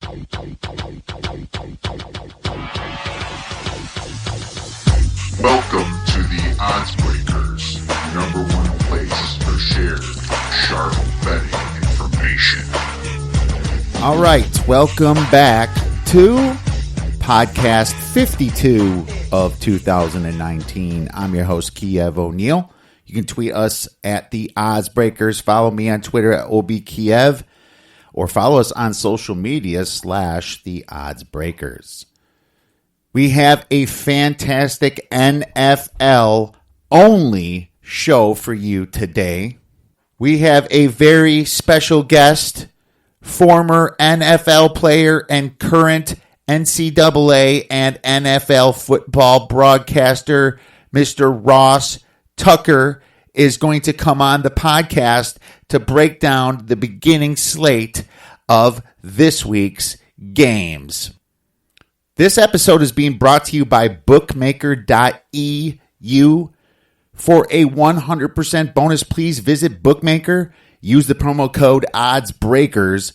Welcome to the Odds Breakers, number one place for shared, sharp betting information. All right, welcome back to podcast 52 of 2019. I'm your host, Kiev O'Neill. You can tweet us at the Odds Breakers. Follow me on Twitter at OBKiev, or follow us on social media / the Odds Breakers. We have a fantastic NFL only show for you today. We have a very special guest, former NFL player and current NCAA and NFL football broadcaster, Mr. Ross Tucker, is going to come on the podcast to break down the beginning slate of this week's games. This episode is being brought to you by bookmaker.eu. For a 100% bonus, please visit Bookmaker. Use the promo code ODDSBREAKERS.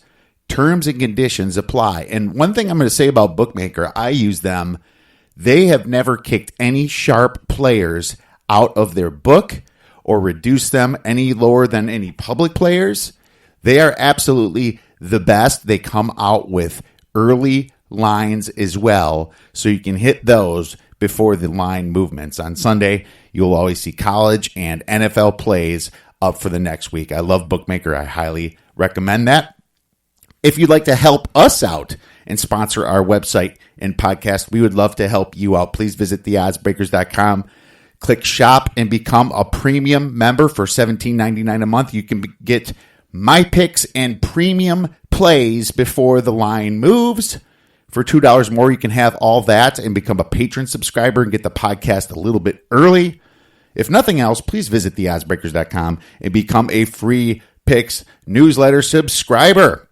Terms and conditions apply. And one thing I'm going to say about Bookmaker, I use them. They have never kicked any sharp players out of their book or reduced them any lower than any public players. They are absolutely the best. They come out with early lines as well, so you can hit those before the line movements. On Sunday, you'll always see college and NFL plays up for the next week. I love Bookmaker. I highly recommend that. If you'd like to help us out and sponsor our website and podcast, we would love to help you out. Please visit theoddsbreakers.com. Click shop and become a premium member for $17.99 a month. You can get my picks and premium plays before the line moves. For $2 more, you can have all that and become a patron subscriber and get the podcast a little bit early. If nothing else, please visit theoddsbreakers.com and become a free picks newsletter subscriber.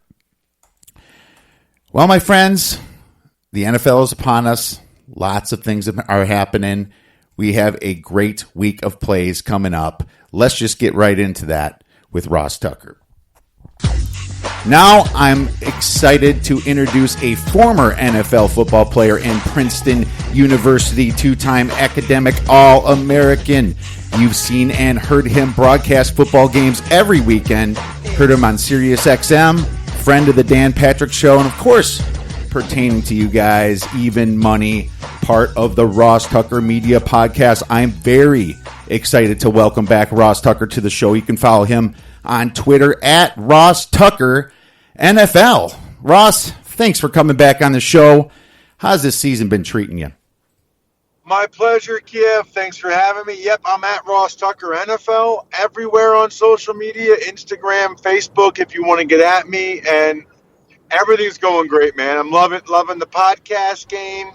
Well, my friends, the NFL is upon us. Lots of things are happening. We have a great week of plays coming up. Let's just get right into that with Ross Tucker. Now I'm excited to introduce a former NFL football player and Princeton University two-time academic All-American. You've seen and heard him broadcast football games every weekend. Heard him on SiriusXM, friend of the Dan Patrick Show, and of course, pertaining to you guys, Even Money, part of the Ross Tucker Media Podcast. I'm very excited to welcome back Ross Tucker to the show. You can follow him on Twitter at Ross Tucker NFL. Ross, thanks for coming back on the show. How's this season been treating you? My pleasure, Kiev. Thanks for having me. Yep, I'm at Ross Tucker NFL everywhere on social media, Instagram, Facebook, if you want to get at me. And everything's going great, man. I'm loving the podcast game.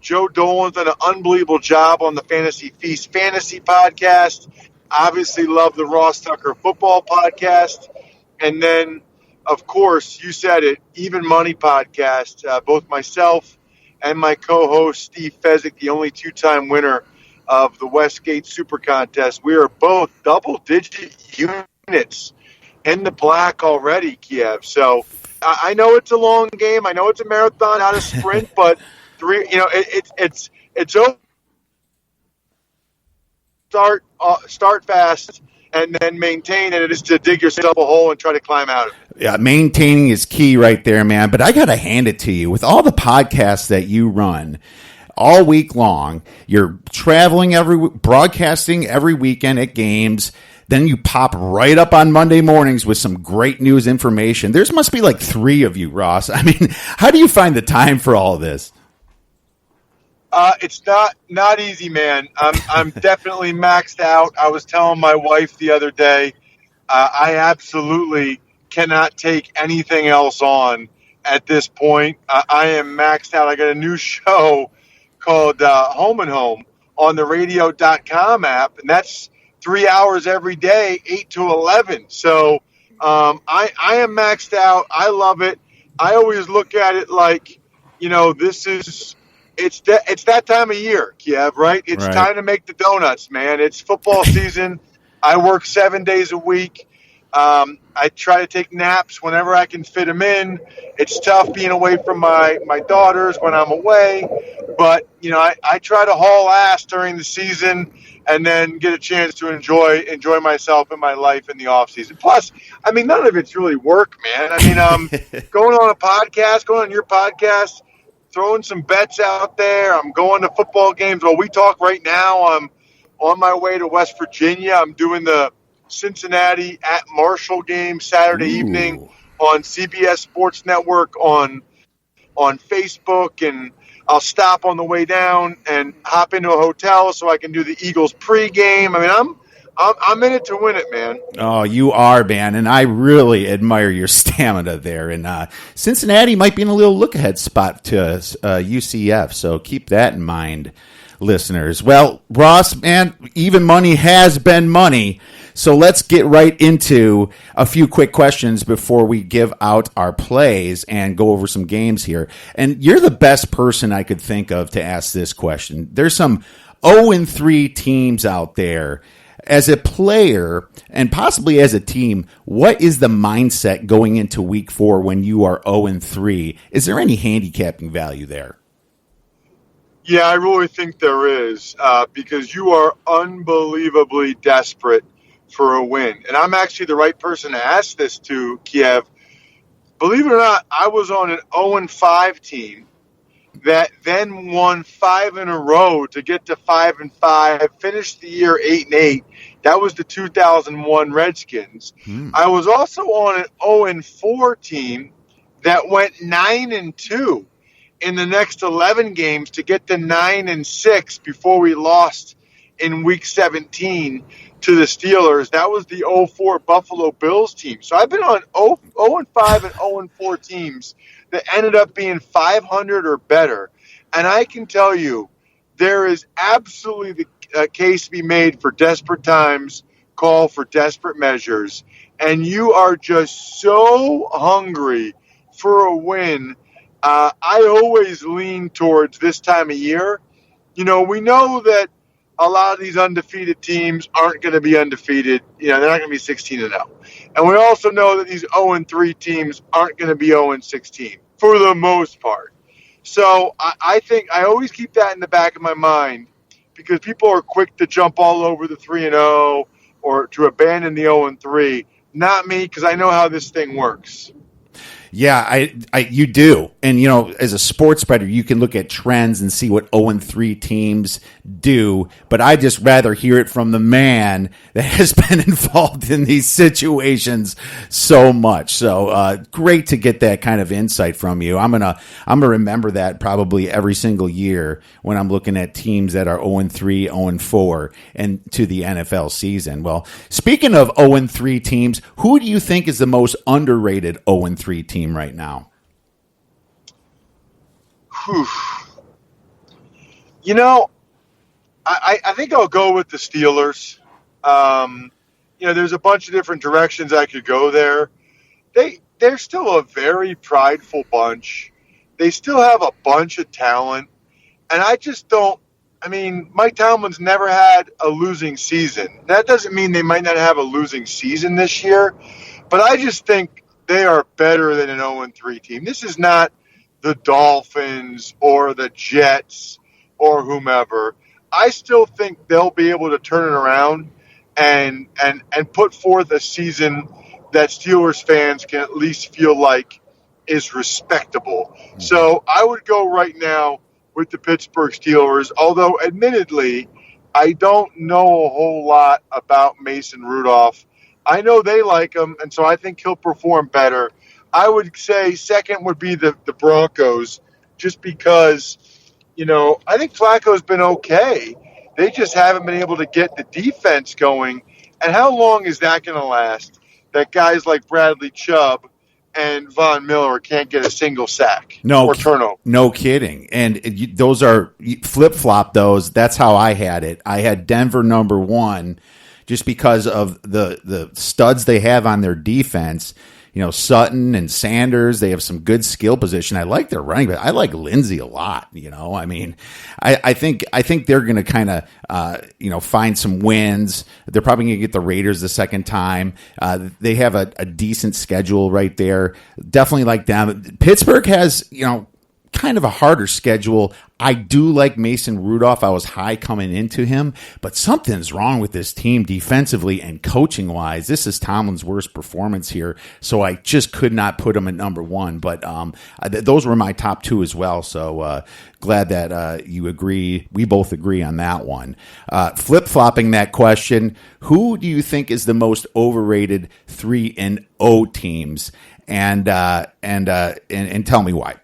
Joe Dolan's done an unbelievable job on the Fantasy Feast Fantasy podcast. Obviously love the Ross Tucker football podcast. And then, of course, you said it, Even Money podcast. Both myself and my co-host, Steve Fezzik, the only two-time winner of the Westgate Super Contest. We are both double-digit units in the black already, Kiev. So I know it's a long game. I know it's a marathon, not a sprint, but it's over. Start fast and then maintain, and it is to dig yourself a hole and try to climb out of it. Yeah, maintaining is key right there, man. But I got to hand it to you. With all the podcasts that you run all week long, you're traveling broadcasting every weekend at games. Then you pop right up on Monday mornings with some great news information. There must be like 3 of you, Ross. I mean, how do you find the time for all of this? It's not easy, man. I'm definitely maxed out. I was telling my wife the other day, I absolutely cannot take anything else on at this point. I am maxed out. I got a new show called Home and Home on the radio.com app, and that's 3 hours every day, 8 to 11. So I am maxed out. I love it. I always look at it like, it's that time of year, Kiev, right? It's time to make the donuts, man. It's football season. I work 7 days a week. I try to take naps whenever I can fit them in. It's tough being away from my daughters when I'm away, but I try to haul ass during the season and then get a chance to enjoy myself and my life in the off season. Plus, I mean, none of it's really work, man. I mean, going on a podcast, going on your podcast, throwing some bets out there. I'm going to football games. While we talk right now, I'm on my way to West Virginia. I'm doing the Cincinnati at Marshall game Saturday evening on CBS Sports Network on Facebook, and I'll stop on the way down and hop into a hotel so I can do the Eagles pregame. I mean, I'm in it to win it, man. Oh, you are, man, and I really admire your stamina there. And Cincinnati might be in a little look-ahead spot to UCF, so keep that in mind, listeners. Well, Ross, man, even money has been money. So let's get right into a few quick questions before we give out our plays and go over some games here. And you're the best person I could think of to ask this question. There's some 0-3 teams out there. As a player and possibly as a team, what is the mindset going into week 4 when you are 0-3? Is there any handicapping value there? Yeah, I really think there is because you are unbelievably desperate for a win. And I'm actually the right person to ask this to, Kiev. Believe it or not, I was on an 0-5 team that then won 5 in a row to get to 5-5, finished the year 8-8. That was the 2001 Redskins. I was also on an 0-4 team that went 9-2 in the next 11 games to get to 9-6 before we lost in week 17 to the Steelers. That was the 0-4 Buffalo Bills team. So I've been on 0-5 and 0-4 teams that ended up being 500 or better. And I can tell you, there is absolutely the case to be made for desperate times, call for desperate measures. And you are just so hungry for a win. I always lean towards this time of year. We know that a lot of these undefeated teams aren't going to be undefeated. They're not going to be 16-0. And we also know that these 0-3 teams aren't going to be 0-16 for the most part. So I think I always keep that in the back of my mind because people are quick to jump all over the 3-0 or to abandon the 0-3. Not me, because I know how this thing works. Yeah, you do. And, as a sports bettor, you can look at trends and see what 0-3 teams do. But I just rather hear it from the man that has been involved in these situations so much. So great to get that kind of insight from you. I'm gonna remember that probably every single year when I'm looking at teams that are 0-3, 0-4, and to the NFL season. Well, speaking of 0-3 teams, who do you think is the most underrated 0-3 team right now? I think I'll go with the Steelers. There's a bunch of different directions I could go there. They're still a very prideful bunch. They still have a bunch of talent. And I just don't – Mike Tomlin's never had a losing season. That doesn't mean they might not have a losing season this year. But I just think they are better than an 0-3 team. This is not the Dolphins or the Jets or whomever. I still think they'll be able to turn it around and put forth a season that Steelers fans can at least feel like is respectable. So I would go right now with the Pittsburgh Steelers, although admittedly, I don't know a whole lot about Mason Rudolph. I know they like him, and so I think he'll perform better. I would say second would be the Broncos, just because, I think Flacco's been okay. They just haven't been able to get the defense going. And how long is that going to last? That guys like Bradley Chubb and Von Miller can't get a single sack or turnover. No kidding. And those are flip-flop those. That's how I had it. I had Denver number 1 just because of the studs they have on their defense. Sutton and Sanders. They have some good skill position. I like their running back. I like Lindsey a lot. I think they're going to kind of find some wins. They're probably going to get the Raiders the second time. They have a decent schedule right there. Definitely like them. Pittsburgh has kind of a harder schedule. I do like Mason Rudolph. I was high coming into him, but something's wrong with this team defensively and coaching wise. This is Tomlin's worst performance here, so I just could not put him at number one. But those were my top two as well. So glad that you agree. We both agree on that one. Flip flopping that question: who do you think is the most overrated 3-0 teams? And tell me why.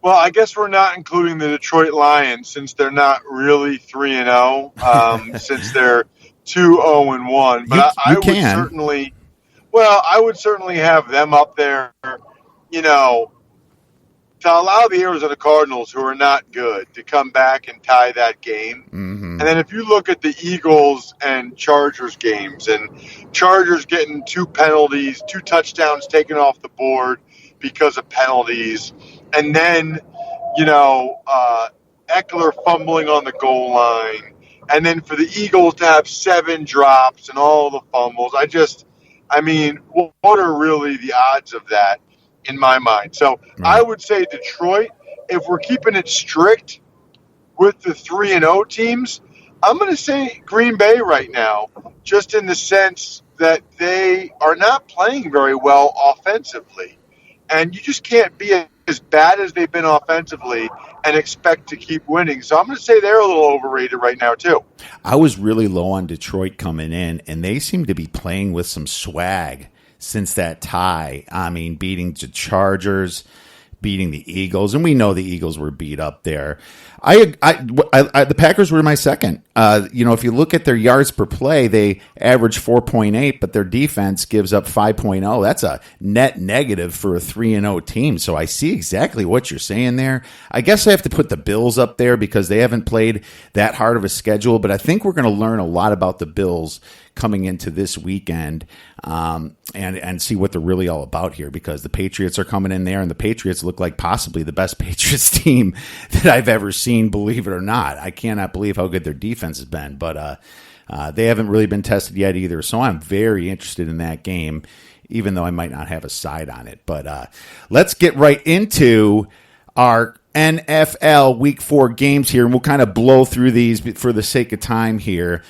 Well, I guess we're not including the Detroit Lions since they're not really 3-0, since they're 2-0-1. But I would certainly have them up there, to allow the Arizona Cardinals, who are not good, to come back and tie that game. Mm-hmm. And then if you look at the Eagles and Chargers games, and Chargers getting 2 penalties, 2 touchdowns taken off the board because of penalties. And then, Eckler fumbling on the goal line. And then for the Eagles to have 7 drops and all the fumbles. What are really the odds of that in my mind? So I would say Detroit, if we're keeping it strict with the 3-0 teams, I'm going to say Green Bay right now, just in the sense that they are not playing very well offensively. And you just can't be as bad as they've been offensively and expect to keep winning. So I'm going to say they're a little overrated right now, too. I was really low on Detroit coming in, and they seem to be playing with some swag since that tie. Beating the Chargers, beating the Eagles, and we know the Eagles were beat up there. The Packers were my second. If you look at their yards per play, they average 4.8, but their defense gives up 5.0. That's a net negative for a 3-0 team. So I see exactly what you're saying there. I guess I have to put the Bills up there because they haven't played that hard of a schedule, but I think we're going to learn a lot about the Bills coming into this weekend, and see what they're really all about here, because the Patriots are coming in there, and the Patriots look like possibly the best Patriots team that I've ever seen, believe it or not. I cannot believe how good their defense has been, but they haven't really been tested yet either, so I'm very interested in that game, even though I might not have a side on it. But let's get right into our NFL Week 4 games here, and we'll kind of blow through these for the sake of time here.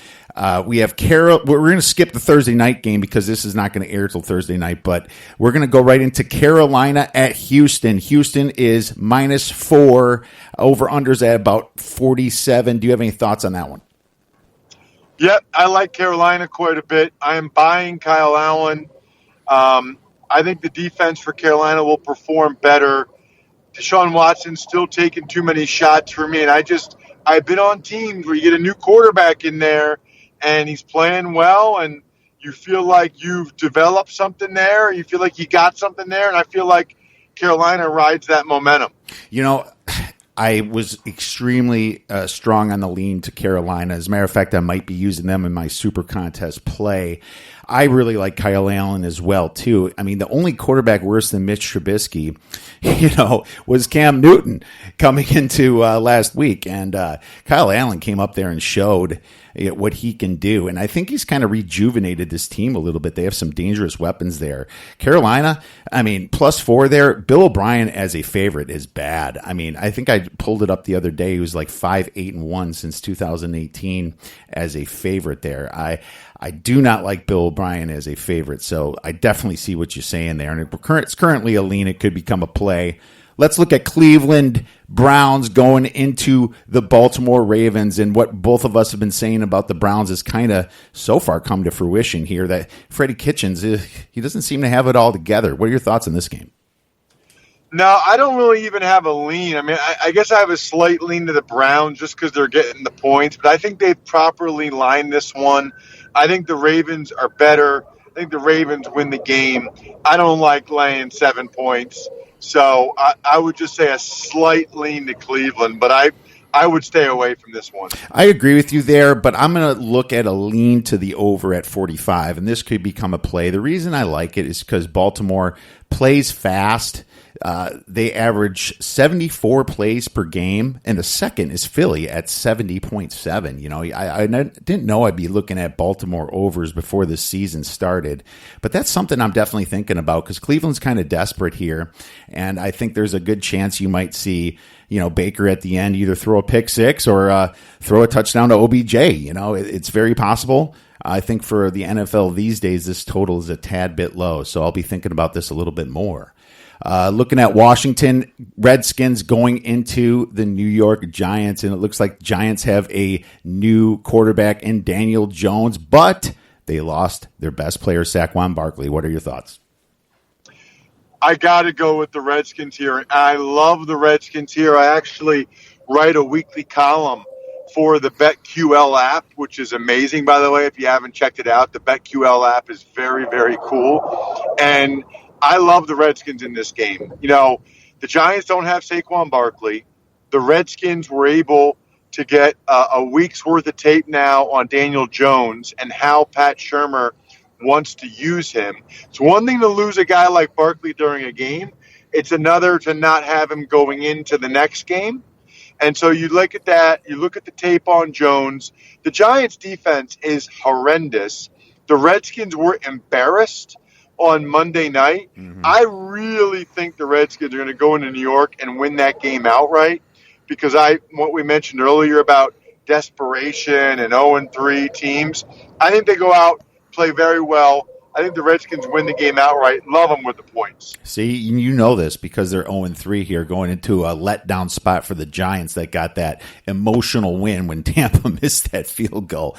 We have We're going to skip the Thursday night game because this is not going to air till Thursday night, but we're going to go right into Carolina at Houston. Houston is -4. Over-unders at about 47. Do you have any thoughts on that one? Yep, I like Carolina quite a bit. I am buying Kyle Allen. I think the defense for Carolina will perform better. Deshaun Watson's still taking too many shots for me, and I've been on teams where you get a new quarterback in there, and he's playing well, and you feel like you've developed something there. You feel like you got something there, and I feel like Carolina rides that momentum. I was extremely strong on the lean to Carolina. As a matter of fact, I might be using them in my Super Contest play. I really like Kyle Allen as well, too. The only quarterback worse than Mitch Trubisky, was Cam Newton coming into last week. And Kyle Allen came up there and showed what he can do. And I think he's kind of rejuvenated this team a little bit. They have some dangerous weapons there. Carolina, +4 there. Bill O'Brien as a favorite is bad. I think I pulled it up the other day. He was like 5-8-1 since 2018 as a favorite there. I do not like Bill O'Brien as a favorite, so I definitely see what you're saying there. And it's currently a lean. It could become a play. Let's look at Cleveland Browns going into the Baltimore Ravens, and what both of us have been saying about the Browns has kind of so far come to fruition here, that Freddie Kitchens, he doesn't seem to have it all together. What are your thoughts on this game? No, I don't really even have a lean. I guess I have a slight lean to the Browns just because they're getting the points, but I think they've properly lined this one. I think the Ravens are better. I think the Ravens win the game. I don't like laying 7 points. So I would just say a slight lean to Cleveland. But I would stay away from this one. I agree with you there, but I'm going to look at a lean to the over at 45, and this could become a play. The reason I like it is because Baltimore plays fast. They average 74 plays per game, and the second is Philly at 70.7. You know, I didn't know I'd be looking at Baltimore overs before the season started, but that's something I'm definitely thinking about because Cleveland's kind of desperate here, and I think there's a good chance you might see, you know, Baker at the end either throw a pick six or throw a touchdown to OBJ. You know, it's very possible. I think for the NFL these days, this total is a tad bit low, so I'll be thinking about this a little bit more. Looking at Washington Redskins going into the New York Giants, and it looks like Giants have a new quarterback in Daniel Jones, but they lost their best player, Saquon Barkley. What are your thoughts? I got to go with the Redskins here. I love the Redskins here. I actually write a weekly column for the BetQL app, which is amazing, by the way. If you haven't checked it out, the BetQL app is very, very cool. And I love the Redskins in this game. You know, the Giants don't have Saquon Barkley. The Redskins were able to get a week's worth of tape now on Daniel Jones and how Pat Shurmur wants to use him. It's one thing to lose a guy like Barkley during a game. It's another to not have him going into the next game. And so you look at that, you look at the tape on Jones. The Giants' defense is horrendous. The Redskins were embarrassed on Monday night. Mm-hmm. I really think the Redskins are going to go into New York and win that game outright because what we mentioned earlier about desperation and 0-3 teams, I think they go out, play very well. I think the Redskins win the game outright. Love them with the points. See, you know this because they're 0-3 here, going into a letdown spot for the Giants that got that emotional win when Tampa missed that field goal.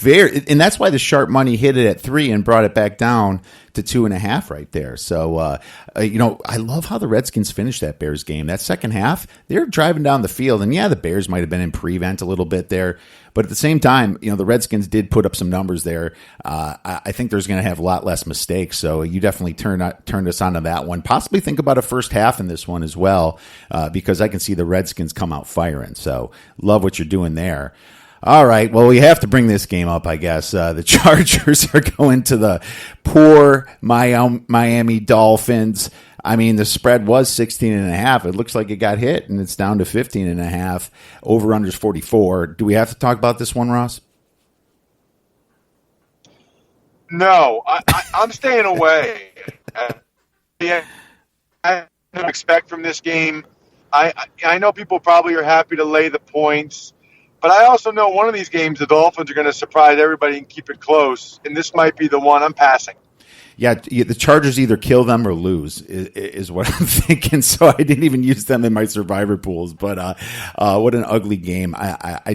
And that's why the sharp money hit it at 3 and brought it back down to 2.5 right there. So, you know, I love how the Redskins finished that Bears game. That second half, they're driving down the field, and yeah, the Bears might have been in prevent a little bit there. But at the same time, you know, the Redskins did put up some numbers there. I think there's going to have a lot less mistakes. So you definitely turned us onto that one. Possibly think about a first half in this one as well, because I can see the Redskins come out firing. So love what you're doing there. All right, well, we have to bring this game up, I guess. The Chargers are going to the poor Miami Dolphins. I mean, the spread was 16.5. It looks like it got hit, and it's down to 15.5. Over-under's 44. Do we have to talk about this one, Ross? No, I'm staying away. I don't expect from this game. I know people probably are happy to lay the points, but I also know one of these games the Dolphins are going to surprise everybody and keep it close, and this might be the one. I'm passing. Yeah, the Chargers either kill them or lose is what I'm thinking. So I didn't even use them in my survivor pools. But what an ugly game. I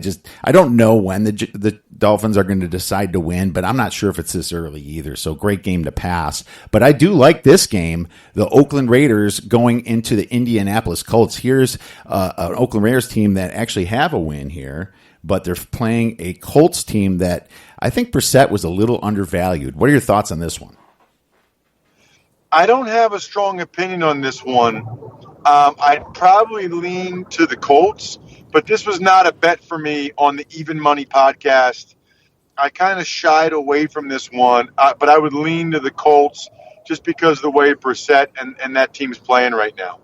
don't know when the Dolphins are going to decide to win, but I'm not sure if it's this early either. So great game to pass. But I do like this game. The Oakland Raiders going into the Indianapolis Colts. Here's an Oakland Raiders team that actually have a win here, but they're playing a Colts team that I think Brissett was a little undervalued. What are your thoughts on this one? I don't have a strong opinion on this one. I'd probably lean to the Colts, but this was not a bet for me on the Even Money podcast. I kind of shied away from this one, but I would lean to the Colts just because of the way Brissett and that team's playing right now.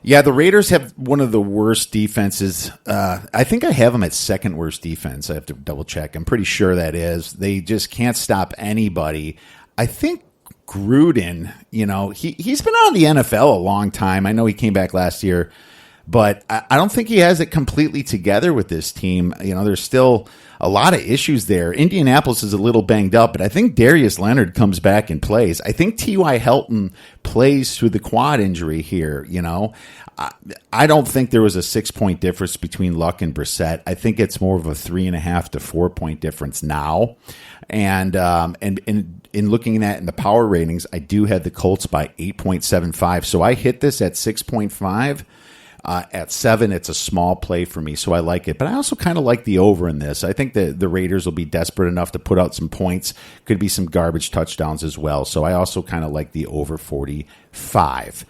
Yeah, the Raiders have one of the worst defenses. I think I have them at second worst defense. I have to double check. I'm pretty sure that is. They just can't stop anybody. I think Gruden, you know, he's been out of the NFL a long time. I know he came back last year, but I don't think he has it completely together with this team. You know, there's still a lot of issues there. Indianapolis is a little banged up, but I think Darius Leonard comes back and plays. I think T.Y. Hilton plays through the quad injury here, you know. I don't think there was a 6-point difference between Luck and Brissett. I think it's more of a 3.5 to 4 point difference now. And in looking at in the power ratings, I do have the Colts by 8.75. So I hit this at 6.5. At 7, it's a small play for me, so I like it. But I also kind of like the over in this. I think that the Raiders will be desperate enough to put out some points. Could be some garbage touchdowns as well. So I also kind of like the over 45.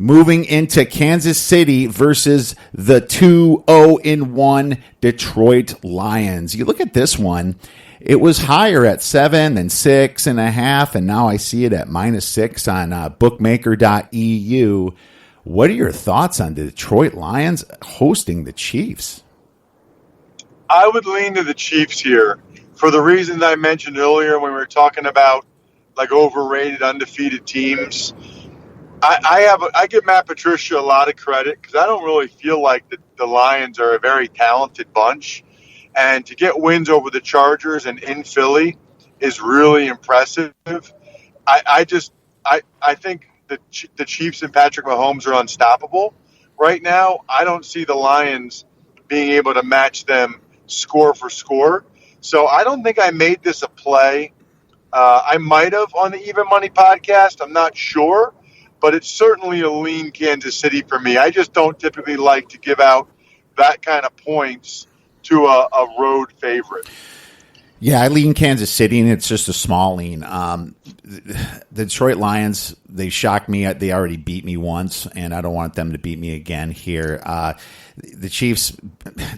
Moving into Kansas City versus the 2-0-1 Detroit Lions. You look at this one, it was higher at 7 and 6.5, and now I see it at -6 on bookmaker.eu. What are your thoughts on the Detroit Lions hosting the Chiefs? I would lean to the Chiefs here for the reasons I mentioned earlier when we were talking about like overrated, undefeated teams. I give Matt Patricia a lot of credit because I don't really feel like the Lions are a very talented bunch, and to get wins over the Chargers and in Philly is really impressive. I think the Chiefs and Patrick Mahomes are unstoppable right now. I don't see the Lions being able to match them score for score. So I don't think I made this a play. I might have on the Even Money podcast. I'm not sure. But it's certainly a lean Kansas City for me. I just don't typically like to give out that kind of points to a road favorite. Yeah, I lean Kansas City, and it's just a small lean. The Detroit Lions, they shocked me. They already beat me once, and I don't want them to beat me again here. The Chiefs,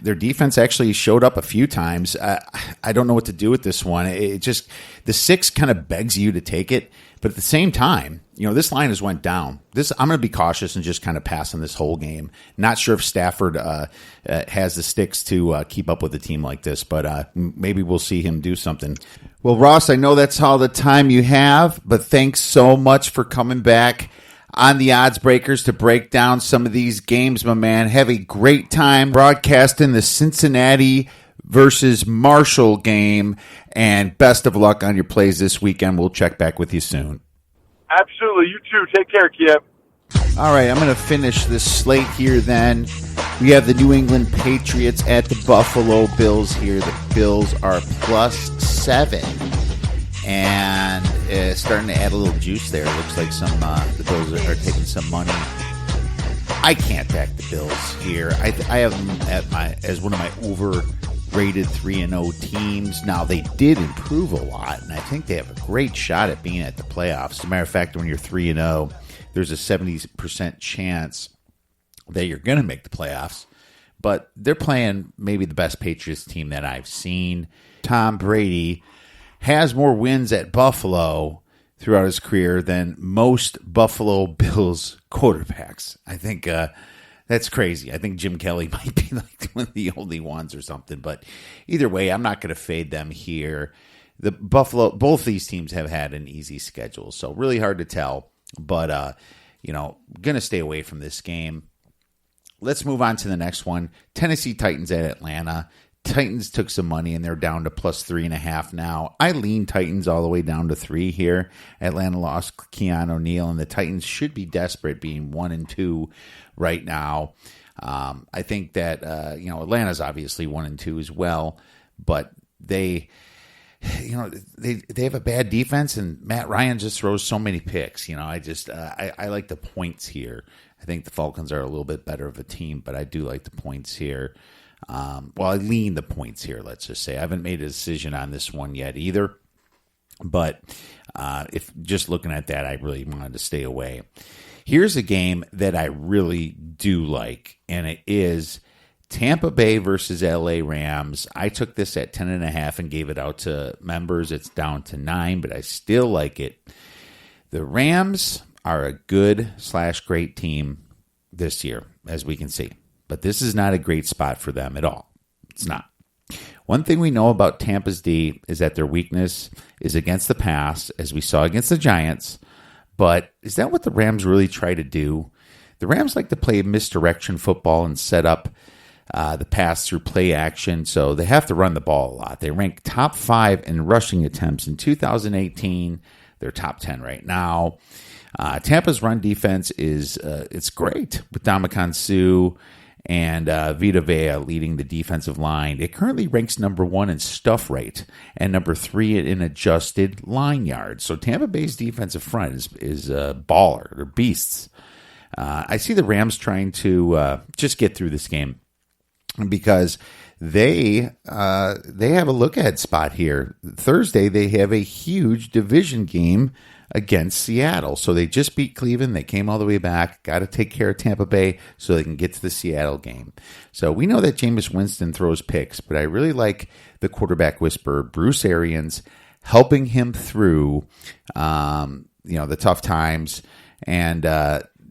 their defense actually showed up a few times. I don't know what to do with this one. It just, the 6 kind of begs you to take it. But at the same time, this line has went down. I'm going to be cautious and just kind of pass on this whole game. Not sure if Stafford has the sticks to keep up with a team like this, but maybe we'll see him do something. Well, Ross, I know that's all the time you have, but thanks so much for coming back on the Odds Breakers to break down some of these games, my man. Have a great time broadcasting the Cincinnati versus Marshall game, and best of luck on your plays this weekend. We'll check back with you soon. Absolutely. You too. Take care, Kiev. All right, I'm going to finish this slate here then. We have the New England Patriots at the Buffalo Bills here. The Bills are +7, and starting to add a little juice there. It looks like the Bills are taking some money. I can't back the Bills here. I have them as one of my overrated 3-0 teams. Now, they did improve a lot, and I think they have a great shot at being at the playoffs. As a matter of fact, when you're 3-0, there's a 70% chance that you're going to make the playoffs. But they're playing maybe the best Patriots team that I've seen. Tom Brady has more wins at Buffalo throughout his career than most Buffalo Bills quarterbacks. I think that's crazy. I think Jim Kelly might be like one of the only ones or something. But either way, I'm not going to fade them here. Both these teams have had an easy schedule, so really hard to tell. But, going to stay away from this game. Let's move on to the next one. Tennessee Titans at Atlanta. Titans took some money, and they're down to +3.5 now. I lean Titans all the way down to 3 here. Atlanta lost Keanu O'Neal, and the Titans should be desperate, being 1-2 right now. I think that Atlanta's obviously 1-2 as well, but they have a bad defense, and Matt Ryan just throws so many picks. I like the points here. I think the Falcons are a little bit better of a team, but I do like the points here. I lean the points here, let's just say. I haven't made a decision on this one yet either. But if just looking at that, I really wanted to stay away. Here's a game that I really do like, and it is Tampa Bay versus LA Rams. I took this at 10.5 and gave it out to members. It's down to 9, but I still like it. The Rams are a good/great team this year, as we can see. But this is not a great spot for them at all. It's not. One thing we know about Tampa's D is that their weakness is against the pass, as we saw against the Giants. But is that what the Rams really try to do? The Rams like to play misdirection football and set up the pass through play action, so they have to run the ball a lot. They rank top 5 in rushing attempts in 2018. They're top 10 right now. Tampa's run defense is it's great with Ndamukong Suh and Vita Vea leading the defensive line. It currently ranks number 1 in stuff rate and number 3 in adjusted line yards. So Tampa Bay's defensive front is a baller. They're beasts. I see the Rams trying to just get through this game because they have a look-ahead spot here. Thursday, they have a huge division game against Seattle. So they just beat Cleveland. They came all the way back. Got to take care of Tampa Bay so they can get to the Seattle game. So we know that Jameis Winston throws picks, but I really like the quarterback whisperer, Bruce Arians, helping him through, the tough times. And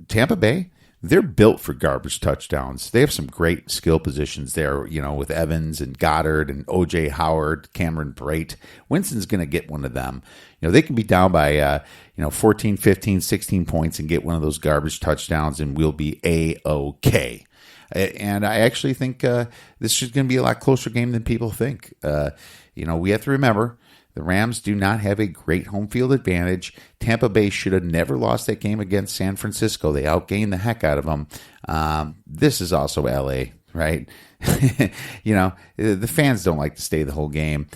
Tampa Bay, they're built for garbage touchdowns. They have some great skill positions there, with Evans and Goddard and O.J. Howard, Cameron Brate. Winston's going to get one of them. They can be down by, 14, 15, 16 points and get one of those garbage touchdowns, and we'll be A-OK. And I actually think this is going to be a lot closer game than people think. We have to remember, the Rams do not have a great home field advantage. Tampa Bay should have never lost that game against San Francisco. They outgained the heck out of them. This is also L.A., right? The fans don't like to stay the whole game.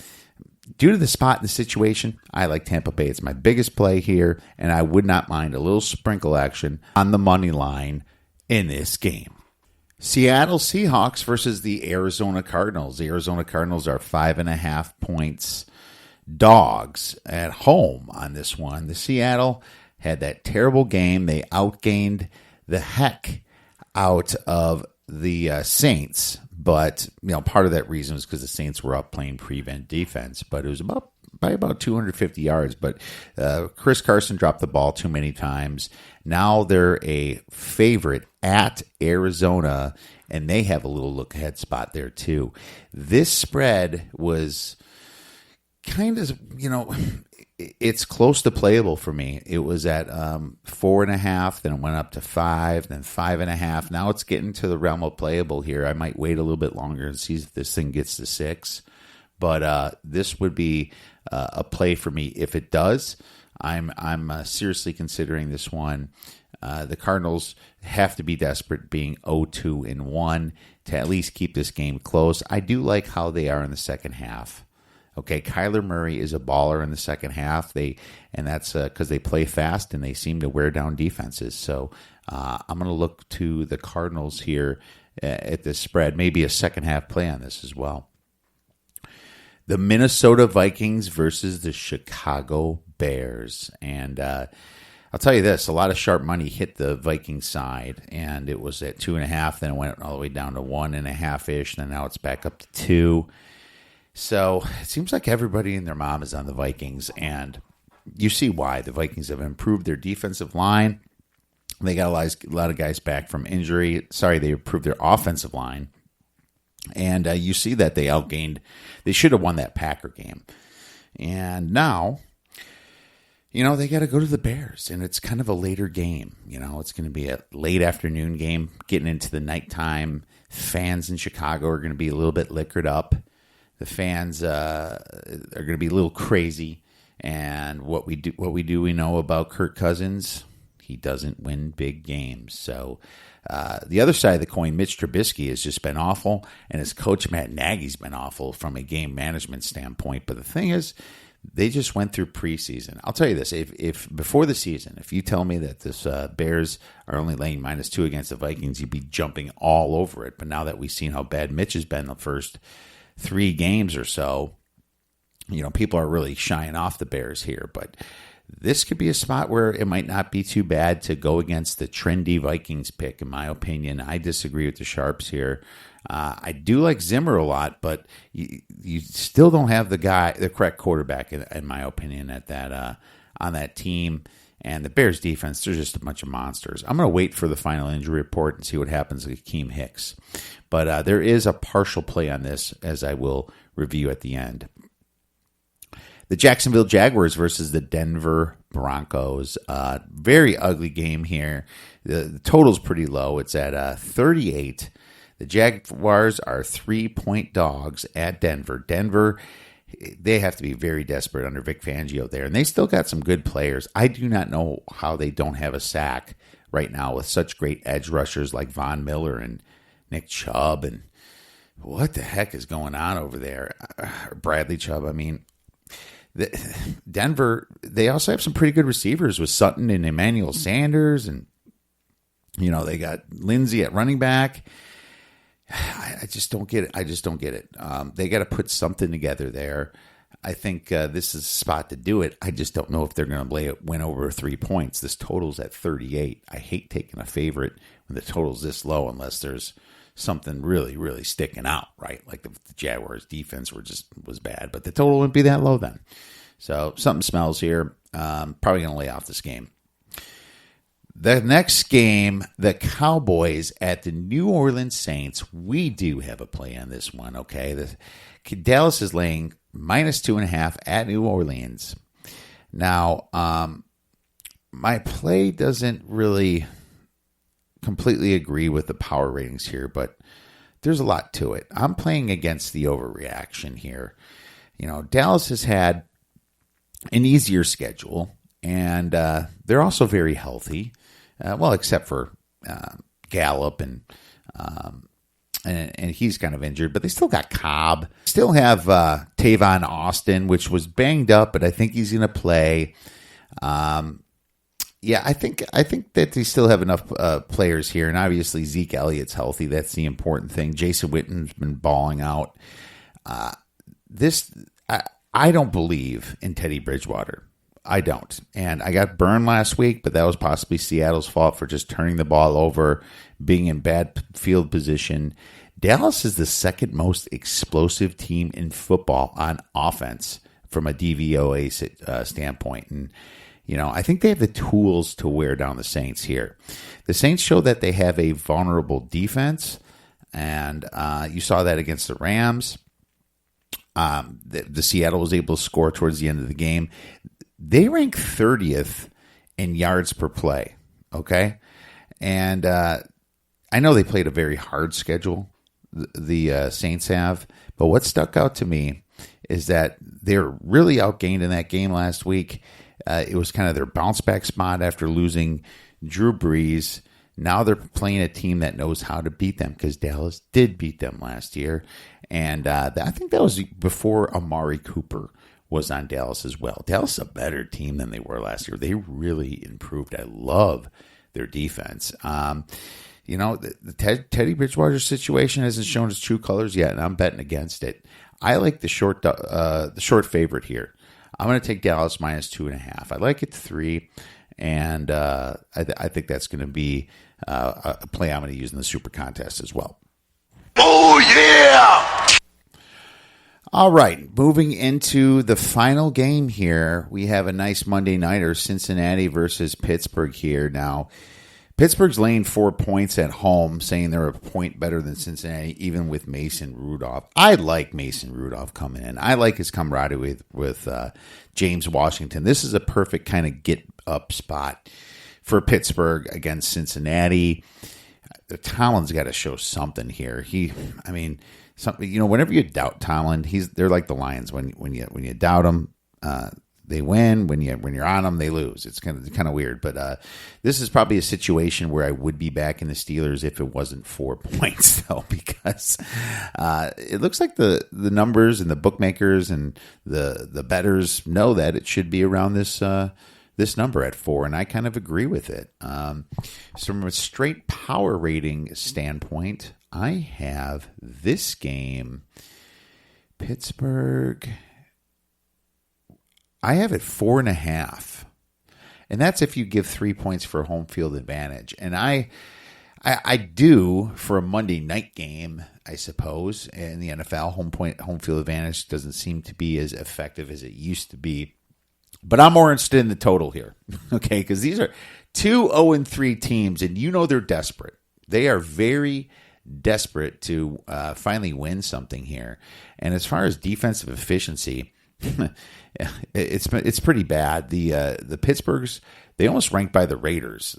Due to the spot and the situation, I like Tampa Bay. It's my biggest play here, and I would not mind a little sprinkle action on the money line in this game. Seattle Seahawks versus the Arizona Cardinals. The Arizona Cardinals are 5.5 points dogs at home on this one. The Seattle had that terrible game. They outgained the heck out of the Saints, but part of that reason was because the Saints were up playing prevent defense, but it was by about 250 yards. But Chris Carson dropped the ball too many times. Now they're a favorite at Arizona, and they have a little look ahead spot there too. This spread was kind of, it's close to playable for me. It was at 4.5, then it went up to 5, then 5.5. Now it's getting to the realm of playable here. I might wait a little bit longer and see if this thing gets to 6. But this would be a play for me. If it does, I'm seriously considering this one. The Cardinals have to be desperate, being 0-2-1, to at least keep this game close. I do like how they are in the second half. Okay, Kyler Murray is a baller in the second half. And that's because they play fast and they seem to wear down defenses. So I'm going to look to the Cardinals here at this spread. Maybe a second half play on this as well. The Minnesota Vikings versus the Chicago Bears. And I'll tell you this, a lot of sharp money hit the Vikings side, and it was at 2.5, then it went all the way down to 1.5-ish, and now it's back up to 2. So it seems like everybody and their mom is on the Vikings, and you see why. The Vikings have improved their defensive line. They got a lot of guys back from injury. They improved their offensive line. And you see that they outgained. They should have won that Packer game. And now, they got to go to the Bears, and it's kind of a later game. It's going to be a late afternoon game, getting into the nighttime. Fans in Chicago are going to be a little bit liquored up. The fans are going to be a little crazy. And what we know about Kirk Cousins, he doesn't win big games. So the other side of the coin, Mitch Trubisky has just been awful, and his coach Matt Nagy's been awful from a game management standpoint. But the thing is, they just went through preseason. I'll tell you this: if before the season, if you tell me that this Bears are only laying -2 against the Vikings, you'd be jumping all over it. But now that we've seen how bad Mitch has been the first 3 games or so, people are really shying off the Bears here. But this could be a spot where it might not be too bad to go against the trendy Vikings pick, in my opinion. I disagree with the Sharps here. I do like Zimmer a lot, but you still don't have the correct quarterback, in my opinion, at that on that team. And the Bears defense, they're just a bunch of monsters. I'm going to wait for the final injury report and see what happens with Akeem Hicks. But there is a partial play on this, as I will review at the end. The Jacksonville Jaguars versus the Denver Broncos. Very ugly game here. The total's pretty low. It's at 38. The Jaguars are 3-point dogs at Denver. Denver, they have to be very desperate under Vic Fangio there. And they still got some good players. I do not know how they don't have a sack right now with such great edge rushers like Von Miller and Nick Chubb. And what the heck is going on over there? Bradley Chubb, I mean. Denver, they also have some pretty good receivers with Sutton and Emmanuel Sanders. And, they got Lindsey at running back. I just don't get it. They got to put something together there. I think this is a spot to do it. I just don't know if they're going to win over 3 points. This total's at 38. I hate taking a favorite when the total's this low unless there's something really, really sticking out, right? Like the Jaguars' defense was bad, but the total wouldn't be that low then. So something smells here. Probably going to lay off this game. The next game, the Cowboys at the New Orleans Saints. We do have a play on this one, okay? Dallas is laying -2.5 at New Orleans. Now, my play doesn't really completely agree with the power ratings here, but there's a lot to it. I'm playing against the overreaction here. You know, Dallas has had an easier schedule, and they're also very healthy. Well, except for Gallup, and he's kind of injured, but they still got Cobb. Still have Tavon Austin, which was banged up, but I think he's going to play. Yeah, I think that they still have enough players here, and obviously Zeke Elliott's healthy. That's the important thing. Jason Witten's been balling out. I don't believe in Teddy Bridgewater. I don't. And I got burned last week, but that was possibly Seattle's fault for just turning the ball over, being in bad field position. Dallas is the second most explosive team in football on offense from a DVOA standpoint. And, you know, I think they have the tools to wear down the Saints here. The Saints show that they have a vulnerable defense, and you saw that against the Rams. The Seattle was able to score towards the end of the game. They rank 30th in yards per play, okay? And I know they played a very hard schedule, the Saints have, but what stuck out to me is that they're really outgained in that game last week. It was kind of their bounce back spot after losing Drew Brees. Now they're playing a team that knows how to beat them, because Dallas did beat them last year. And I think that was before Amari Cooper was on Dallas as well. Dallas is a better team than they were last year. They really improved. I love their defense. You know, the Teddy Bridgewater situation hasn't shown its true colors yet, and I'm betting against it. I like the short favorite here. I'm going to take Dallas -2.5. I like it 3, and I think that's going to be a play I'm going to use in the Super Contest as well. Oh, yeah! All right, moving into the final game here, we have a nice Monday nighter, Cincinnati versus Pittsburgh here. Now, Pittsburgh's laying 4 points at home, saying they're a point better than Cincinnati, even with Mason Rudolph. I like Mason Rudolph coming in. I like his camaraderie with James Washington. This is a perfect kind of get-up spot for Pittsburgh against Cincinnati. Tomlin's got to show something here. Something, you know, whenever you doubt Tomlin, they're like the Lions. When you doubt them, they win. When you're on them, they lose. It's kind of weird. But this is probably a situation where I would be back in the Steelers if it wasn't 4 points, though, because it looks like the numbers and the bookmakers and the bettors know that it should be around this number at 4, and I kind of agree with it. So from a straight power rating standpoint, I have this game, Pittsburgh, I have it 4.5. And that's if you give 3 points for home field advantage. And I do for a Monday night game, I suppose, in the NFL. Home field advantage doesn't seem to be as effective as it used to be. But I'm more interested in the total here, okay? Because these are 2 0-3 teams, and you know they're desperate. They are very desperate to finally win something here. And as far as defensive efficiency, it's pretty bad. The Pittsburghs, they almost ranked by the Raiders,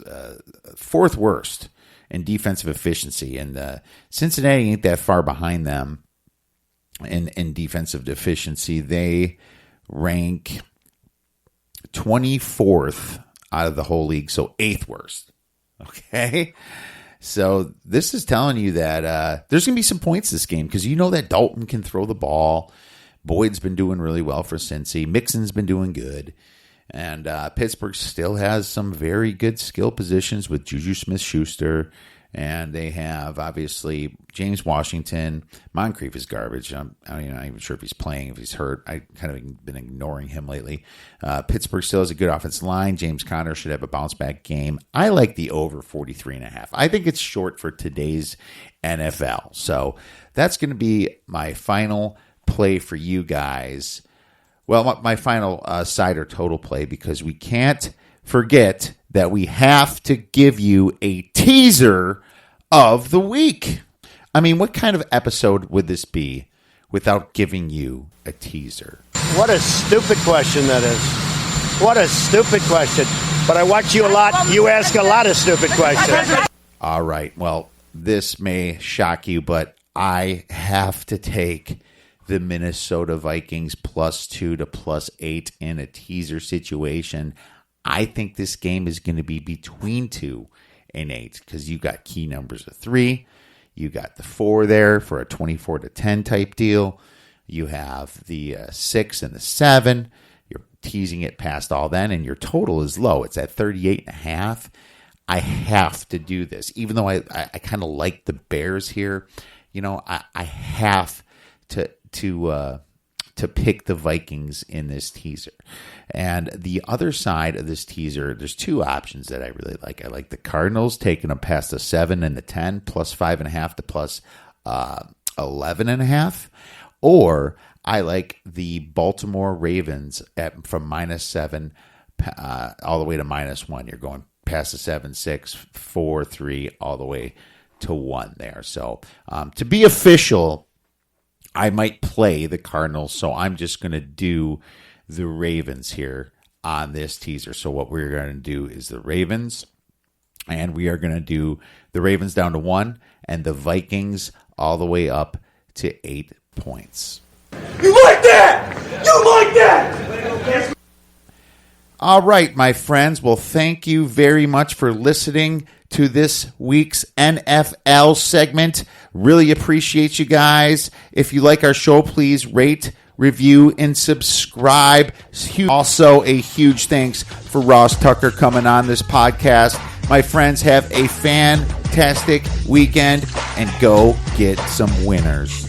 4th worst in defensive efficiency, and Cincinnati ain't that far behind them in defensive efficiency. They rank 24th out of the whole league, so 8th worst. Okay, so this is telling you that there's going to be some points this game, because you know that Dalton can throw the ball. Boyd's been doing really well for Cincy. Mixon's been doing good. And Pittsburgh still has some very good skill positions with Juju Smith-Schuster And they have, obviously, James Washington. Moncrief is garbage. I'm not even sure if he's playing, if he's hurt. I kind of been ignoring him lately. Pittsburgh still has a good offensive line. James Conner should have a bounce-back game. I like the over 43.5. I think it's short for today's NFL. So that's going to be my final play for you guys. Well, my final side or total play, because we can't forget that we have to give you a teaser of the week. I mean, what kind of episode would this be without giving you a teaser? What a stupid question that is. What a stupid question. But I watch you a lot. You ask a lot of stupid questions. All right. Well, this may shock you, but I have to take the Minnesota Vikings +2 to +8 in a teaser situation. I think this game is going to be between 2 and 8 because you got key numbers of 3. You got the 4 there for a 24-10 type deal. You have the 6 and the 7. You're teasing it past all then, and your total is low. It's at 38.5. I have to do this, even though I kind of like the Bears here. You know, I have to pick the Vikings in this teaser. And the other side of this teaser, there's 2 options that I really like. I like the Cardinals taking them past the 7 and the 10, +5.5 to +11.5. Or I like the Baltimore Ravens from -7 all the way to -1. You're going past the 7, 6, 4, 3, all the way to 1 there. So to be official, I might play the Cardinals, so I'm just going to do the Ravens here on this teaser. So what we're going to do is the Ravens, and we are going to do the Ravens down to 1 and the Vikings all the way up to 8 points. You like that? You like that? All right, my friends. Well, thank you very much for listening to this week's NFL segment. Really appreciate you guys. If you like our show, please rate, review, and subscribe. Also, a huge thanks for Ross Tucker coming on this podcast. My friends, have a fantastic weekend and go get some winners.